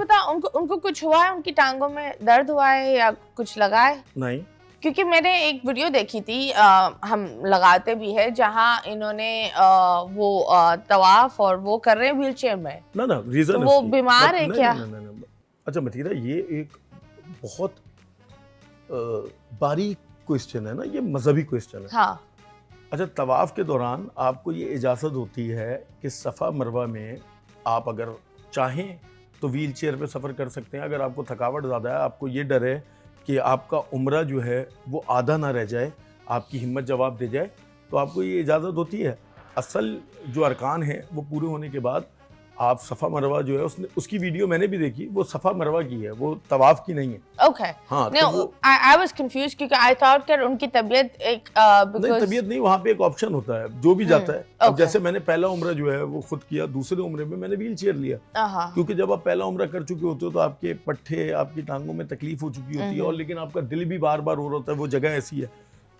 पता उनको उनको कुछ हुआ है, उनकी टांगों में दर्द हुआ है या कुछ लगा है? नहीं, क्योंकि मैंने एक वीडियो देखी थी, हम लगाते भी है, जहां इन्होंने वो तवाफ और वो कर रहे हैं व्हील चेयर में। ना रीजन तो वो बीमार है क्या? नहीं। अच्छा मतीरा, ये एक बहुत बारीक क्वेश्चन है ना, ये मजहबी क्वेश्चन है। हाँ। अच्छा, तवाफ के दौरान आपको ये इजाज़त होती है कि सफ़ा मरवा में आप अगर चाहें तो व्हील चेयर पर सफ़र कर सकते हैं। अगर आपको थकावट ज़्यादा है, आपको ये डर है कि आपका उम्रा जो है वो आधा ना रह जाए, आपकी हिम्मत जवाब दे जाए, तो आपको ये इजाज़त होती है। असल जो अरकान हैं वो पूरे होने के बाद आप सफ़ा मरवा जो है, उसकी वीडियो मैंने भी देखी, वो सफ़ा मरवा की है, वो तवाफ की नहीं है। ओके। हाँ, No, I was confused क्योंकि I thought कि उनकी तबीयत एक नहीं, तबीयत नहीं, वहाँ पे एक ऑप्शन होता है जो भी जाता है। अब जैसे मैंने पहला उम्रा जो है वो खुद किया, दूसरे उम्रे में मैंने व्हील चेयर लिया, क्योंकि जब आप पहला उम्रा कर चुके होते हो तो आपके पट्टे, आपकी टांगों में तकलीफ हो चुकी होती है, और लेकिन आपका दिल भी बार बार हो रहा होता है, वो जगह ऐसी है।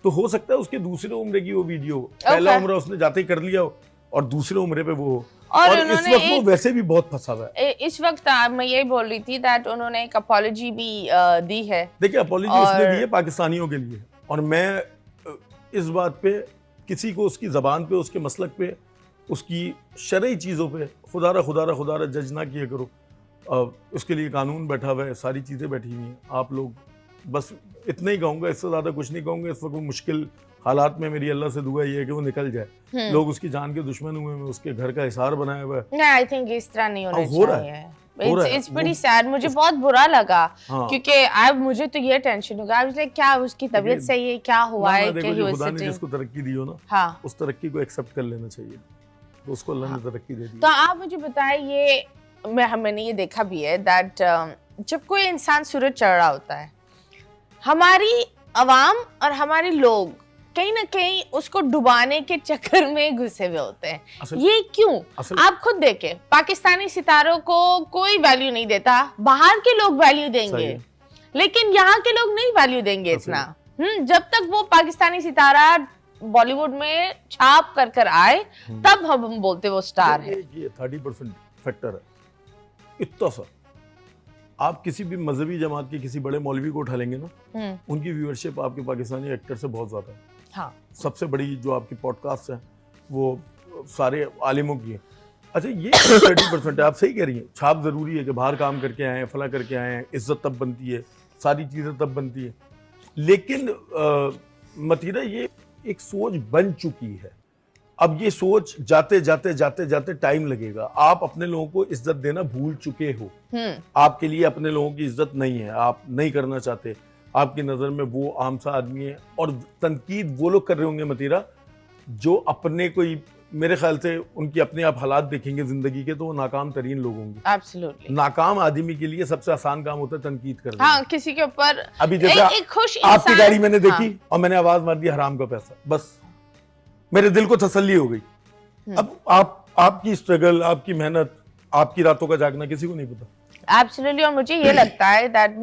तो हो सकता है उसके दूसरे उम्रे की वो वीडियो, पहला उम्रा उसने जाते ही कर लिया हो और दूसरे उम्रे पे वो हो, और इस वक्त वो वैसे भी बहुत फंसा हुआ है। इस वक्त मैं यही बोल रही थी दैट उन्होंने एक अपॉलॉजी भी दी है। देखिए, अपॉलॉजी उसने दी है पाकिस्तानियों के लिए, और मैं इस बात पे किसी को उसकी ज़बान पे, उसके मसलक पे, उसकी शरई चीज़ों पे खुदारा जज ना किया करो। उसके लिए कानून बैठा हुआ है, सारी चीज़ें बैठी हुई हैं। आप लोग बस इतना ही कहूँगा, इससे ज़्यादा कुछ नहीं कहूँगा। इस वक्त मुश्किल हालात में मेरी अल्लाह से दुआ ये है कि वो निकल जाए। लोग उसकी जान के दुश्मन हुए हैं, उसके घर का हिसार बनाया हुआ है। नहीं, आई थिंक इस तरह नहीं होना हो रहा चाहिए। It's pretty sad। मुझे बहुत बुरा लगा, क्योंकि मुझे तो ये टेंशन होगा, आई वाज लाइक क्या उसकी तबीयत सही है, क्या हुआ है कि ही वाज खुदा ने सिटिंग। जिसको तरक्की दी हो ना, हाँ, उस तरक्की को एक्सेप्ट कर लेना चाहिए, तो उसको अल्लाह ने तरक्की दे दी। तो आप मुझे बताएं, ये मैंने ये देखा भी है दैट जब कोई इंसान सूरज चढ़ रहा होता है, हमारी अवाम और हमारे लोग कहीं ना कहीं उसको डुबाने के चक्कर में घुसे हुए होते हैं। ये क्यों? आप खुद देखें, पाकिस्तानी सितारों को कोई वैल्यू नहीं देता, बाहर के लोग वैल्यू देंगे, लेकिन यहाँ के लोग नहीं वैल्यू देंगे इतना। जब तक वो पाकिस्तानी सितारा बॉलीवुड में छाप कर आए, तब हम बोलते वो स्टार है। ये 30% फैक्टर है, इतना सा। आप किसी भी मजहबी जमात के किसी बड़े मौलवी को उठा लेंगे ना, उनकी व्यूअरशिप आपके पाकिस्तानी एक्टर से बहुत ज्यादा है। हाँ। सबसे बड़ी जो आपकी पॉडकास्ट है वो सारे आलिमों की है। अच्छा, ये 30% है, आप सही कह रही हैं। छाप जरूरी है कि बाहर काम करके आए हैं, फला करके आए हैं, इज्जत तब बनती है, सारी चीजें तब बनती है। लेकिन मतीरा, ये एक सोच बन चुकी है। अब ये सोच जाते टाइम लगेगा। आप अपने लोगों को इज्जत देना भूल चुके हो। आपके लिए अपने लोगों की इज्जत नहीं है, आप नहीं करना चाहते। आपकी नज़र में वो आम सा आदमी है, और तनकीद वो लोग कर रहे होंगे मतीरा जो अपने कोई, मेरे ख्याल से उनकी अपने आप हालात देखेंगे जिंदगी के, तो वो नाकाम तरीन लोग होंगे। Absolutely। नाकाम आदमी के लिए सबसे आसान काम होता है तनकीद करना। हाँ, किसी के ऊपर। अभी जैसे एक खुश आपकी गाड़ी मैंने देखी और मैंने आवाज मार दी हराम का पैसा, बस मेरे दिल को तसल्ली हो गई। अब आपकी स्ट्रगल, आपकी मेहनत, आपकी रातों का जागना किसी को नहीं पता। एब्सोल्युटली। और मुझे ये लगता है दैट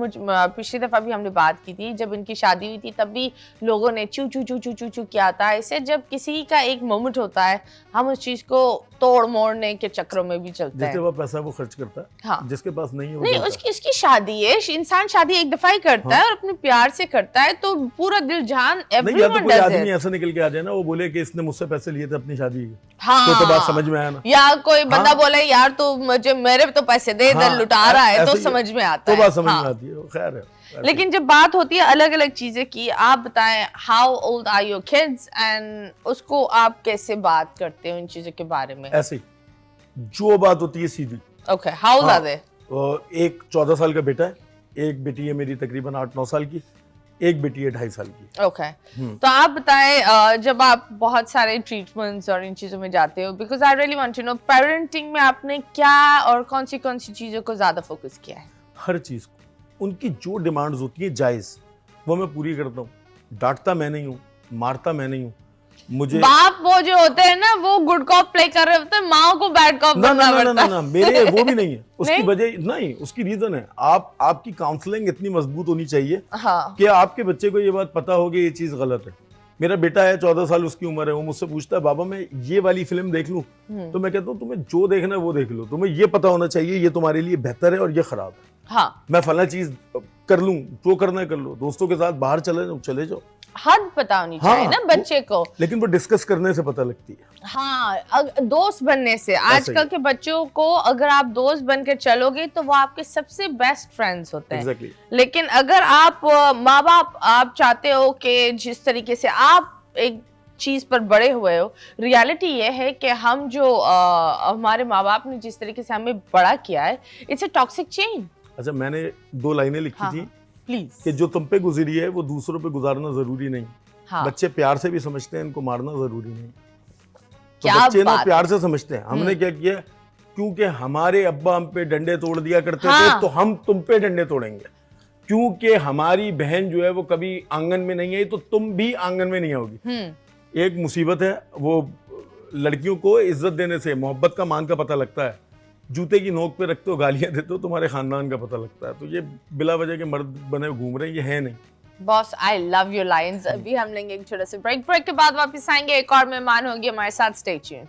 पिछली दफा भी हमने बात की थी, जब इनकी शादी हुई थी, तब भी लोगों ने चू चू चू चू चू चू किया था। ऐसे जब किसी का एक मोमेंट होता है, हम उस चीज को तोड़ मोड़ने के चक्रों में भी चलते हैं। जिसके पास पैसा है वो खर्च करता है। हाँ। जिसके पास नहीं है वो नहीं, उसकी शादी है, इंसान शादी एक दफा ही करता है और अपने प्यार से करता है, तो पूरा दिल जान एवरीवन डज इट। आदमी ऐसा निकल के आ जाए ना, वो बोले कि इसने मुझसे पैसे लिए थे अपनी शादी के, हाँ, तो बात समझ में आया ना। या कोई बंदा बोले यार तू मुझे मेरे तो पैसे दे, इधर लुटा रहा है, तो समझ में आता है, तो बात समझ में आती है। खैर है। लेकिन जब बात होती है अलग अलग चीजें की, आप बताएं, how old are your kids and उसको आप कैसे बात करते हो इन चीजों के बारे में? ऐसे ही जो बात होती है सीधी। Okay, how old are they? एक 14 साल का बेटा है, एक बेटी है मेरी तकरीबन 8-9 साल की, एक बेटी है 2.5 साल की। ओके। तो आप बताएं, जब आप बहुत सारे ट्रीटमेंट्स और इन चीजों में जाते हो, because I really want to know parenting में आपने क्या और कौन सी चीजों को ज्यादा फोकस किया है? हर चीज को, उनकी जो डिमांड्स होती है जायज, वो मैं पूरी करता हूँ। डांटता मैं नहीं हूँ, मारता मैं नहीं हूँ। मुझे बाप वो जो होते हैं ना, वो गुड कॉप प्ले कर रहे होते हैं, माँ को बैड कॉप बनना पड़ता है। ना, मेरे वो भी नहीं है। उसकी वजह नहीं, उसकी रीजन है, आपकी काउंसलिंग इतनी मजबूत होनी चाहिए कि आपके बच्चे को ये बात पता हो कि ये चीज गलत है। मेरा बेटा है 14 साल उसकी उम्र है, वो मुझसे पूछता है बाबा मैं ये वाली फिल्म देख लूं, तो मैं कहता हूँ तुम्हें जो देखना है वो देख लो, तुम्हें ये पता होना चाहिए ये तुम्हारे लिए बेहतर है और ये खराब है। हाँ, मैं फला चीज कर लूं, जो करना है कर लो, दोस्तों के साथ बाहर चले जाओ, हद पता होनी चाहिए ना बच्चे को। लेकिन वो डिस्कस करने से पता लगती है। हाँ, दोस्त बनने से। आजकल के बच्चों को अगर आप दोस्त बनकर चलोगे तो वो आपके सबसे बेस्ट फ्रेंड्स होते हैं। Exactly. लेकिन अगर आप माँ बाप आप चाहते हो कि जिस तरीके से आप एक चीज पर बड़े हुए हो, रियलिटी ये है कि हम जो हमारे माँ बाप ने जिस तरीके से हमें बड़ा किया है, इट्स अ टॉक्सिक चेन। अच्छा, मैंने 2 लाइनें लिखी थी प्लीज, कि जो तुम पे गुजरी है वो दूसरों पे गुजारना जरूरी नहीं। हाँ। बच्चे प्यार से भी समझते हैं, इनको मारना जरूरी नहीं। तो क्या बच्चे ना बात प्यार से समझते हैं। हमने क्या किया, क्योंकि हमारे अब्बा हम पे डंडे तोड़ दिया करते थे, तो हम तुम पे डंडे तोड़ेंगे। क्योंकि हमारी बहन जो है वो कभी आंगन में नहीं आई, तो तुम भी आंगन में नहीं आओगी। एक मुसीबत है, वो लड़कियों को इज्जत देने से, मोहब्बत का, मान का पता लगता है। जूते की नोक पे रखते हो, गालियां देते हो, तुम्हारे खानदान का पता लगता है। तो ये बिला वजह के मर्द बने घूम रहे हैं, ये है नहीं। Boss, I love your lines. अभी हम लेंगे एक छोटा सा ब्रेक के बाद वापस आएंगे, एक और मेहमान होंगे हमारे साथ। Stay tuned.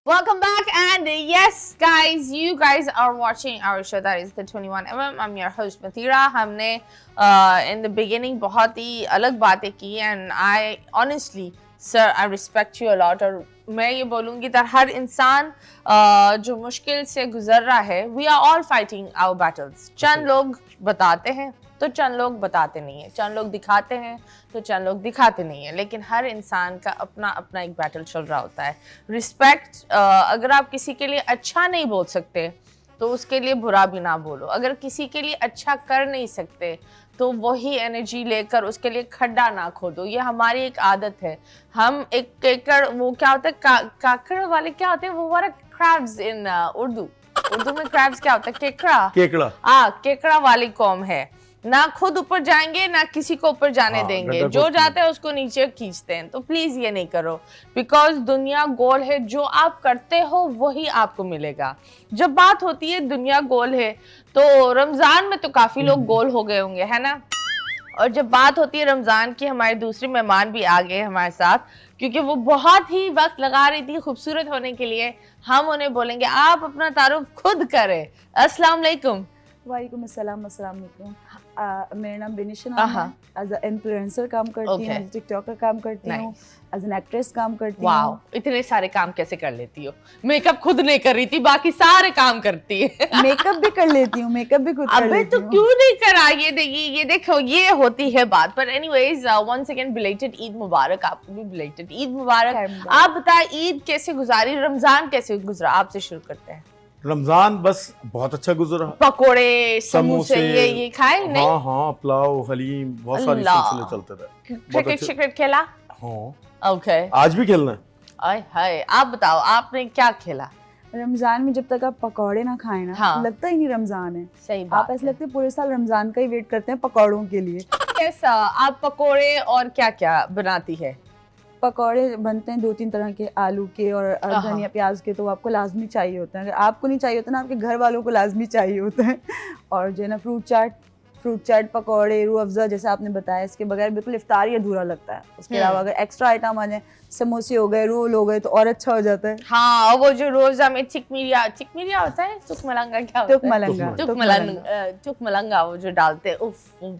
Welcome back, and yes guys, you guys are watching our show that is the 21mm. I'm your host Mathira. हमने in the beginning बहुत ही अलग बातें की, and I honestly sir I respect you a lot। और मैं ये बोलूँगी कि हर इंसान जो मुश्किल से गुजर रहा है, we are all fighting our battles। चंद लोग बताते हैं तो चंद लोग बताते नहीं है, चंद लोग दिखाते हैं तो चंद लोग दिखाते नहीं है, लेकिन हर इंसान का अपना अपना एक बैटल चल रहा होता है। रिस्पेक्ट, अगर आप किसी के लिए अच्छा नहीं बोल सकते तो उसके लिए बुरा भी ना बोलो। अगर किसी के लिए अच्छा कर नहीं सकते तो वही एनर्जी लेकर उसके लिए खड्डा ना खोदो। ये हमारी एक आदत है। हम एक केकड़, वो क्या होता है, काकड़ वाले क्या होते हैं, वो हमारा क्रैब्स इन उर्दू में क्रैब्स क्या होता है, केकड़ा। केकड़ा वाली कौम है ना, खुद ऊपर जाएंगे ना किसी को ऊपर जाने देंगे, जो जाता है उसको नीचे खींचते हैं। तो प्लीज ये नहीं करो, बिकॉज दुनिया गोल है, जो आप करते हो वही आपको मिलेगा। जब बात होती है दुनिया गोल है, तो रमजान में तो काफी लोग गोल हो गए होंगे, है ना। और जब बात होती है रमजान की, हमारे दूसरे मेहमान भी आ गए हमारे साथ, क्योंकि वो बहुत ही वक्त लगा रही थी खूबसूरत होने के लिए। हम उन्हें बोलेंगे आप अपना तारुफ खुद करें। अस्सलाम वालेकुम। वालेकुम अस्सलाम। अस्सलाम वालेकुम। मेरा नाम बेनिशा नाम है। एज अ इन्फ्लुएंसर काम करती हूँ, टिकटॉकर काम करती हूँ, एज एन एक्ट्रेस काम करती हूँ। इतने सारे काम कैसे कर लेती हो? मेकअप खुद नहीं कर रही थी, बाकी सारे काम करती है। मेकअप भी कर लेती हूँ, मेकअप भी खुद कर लेती हूँ। तो क्यों नहीं करा? ये देखो ये होती है बात। पर anyways, once again belated Eid मुबारक। आपको भी बिलेटेड ईद मुबारक। आप बताएं ईद कैसे गुजारी, रमजान कैसे गुजरा? आपसे शुरू करते हैं। रमजान बस बहुत अच्छा गुजरा। पकोड़े, समोसे, ये खाए नहीं? हाँ, पुलाव, हलीम, बहुत सारी सिलसिले चलते थे। क्रिकेट खेला? हाँ। ओके। आज भी खेलना है। आय हाय, आप बताओ आपने क्या खेला? रमजान में जब तक आप पकौड़े ना खाएं ना, हाँ। लगता ही नहीं रमजान है। सही बात। आप ऐसे लगते पूरे साल रमजान का ही वेट करते हैं पकौड़ों के लिए। कैसा आप पकोड़े और क्या क्या बनाती है? पकौड़े बनते हैं 2-3 तरह के, आलू के और धनिया प्याज के, तो आपको लाजमी चाहिए होता है। अगर आपको नहीं चाहिए होता ना, आपके घर वालों को लाजमी चाहिए होता है। और जो है ना फ्रूट चाट, पकौड़े, रूह अफ़ज़ा, जैसे आपने बताया, इसके बगैर बिल्कुल इफ्तार ही अधूरा लगता है। उसके अलावा अगर एक्स्ट्रा आइटम आ जाए, समोसे हो गए, रोल हो गए, तो और अच्छा हो जाता है। हाँ, और वो जो रोजा में चिकमिरिया होता है, तुकमलंगा क्या होता है? तुकमलंगा वो जो डालते हैं, उफ,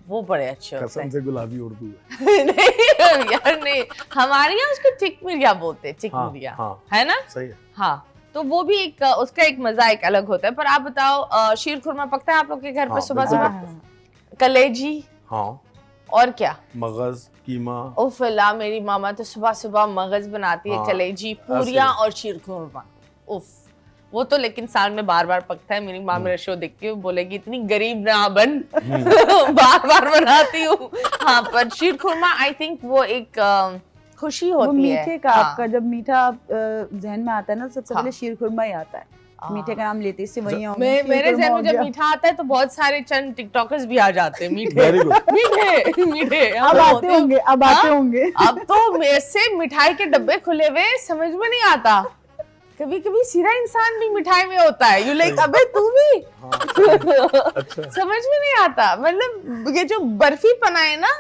वो बड़े अच्छे होते हैं। कसम से गुलाबी उर्दू है। नहीं यार, नहीं, हमारे यहाँ उसको चिकमिरिया बोलते हैं, चिकमिरिया। है ना? सही है। हाँ, तो वो भी एक उसका एक मजा एक अलग होता है। पर आप बताओ, शीर खुरमा पकता है आप लोग के घर पे सुबह? कलेजी? हाँ। और क्या? मगज, कीमा। उफला, मेरी मामा तो सुबह सुबह मगज बनाती है, कलेजी, पूरियां और शीर खुरमा। उफ, वो तो लेकिन साल में बार बार पकता है। मेरी माँ मेरा शो देखती है, बोलेगी इतनी गरीब ना बन, बार बार बनाती हूँ। हाँ, पर शीर खुरमा आई थिंक वो एक खुशी होती है। मीठे का आपका जब मीठा जहन में आता है ना, सबसे पहले शीर खुरमा ही आता है। मीठे का नाम लेते इससे वही मेरे जहन में जब मीठा आता है तो बहुत सारे चंद टिकटॉकर्स भी आ जाते हैं। मीठे अब आते होंगे। अब तो मेरे से मिठाई के डब्बे खुले हुए, समझ में नहीं आता। कभी कभी सीधा इंसान भी मिठाई में होता है, यू लाइक अबे तू भी अच्छा समझ में नहीं आता। मतलब ये जो बर्फी पना है ना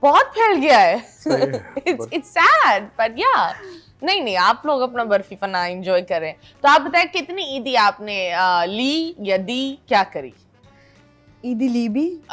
बहुत फैल गया है। सही है। इट्स सैड बट या नहीं आप लोग अपना बर्फी पना एंजॉय करें। तो आप बताएं कितनी ईदी आपने ली या दी, क्या करी? ईदी ली भी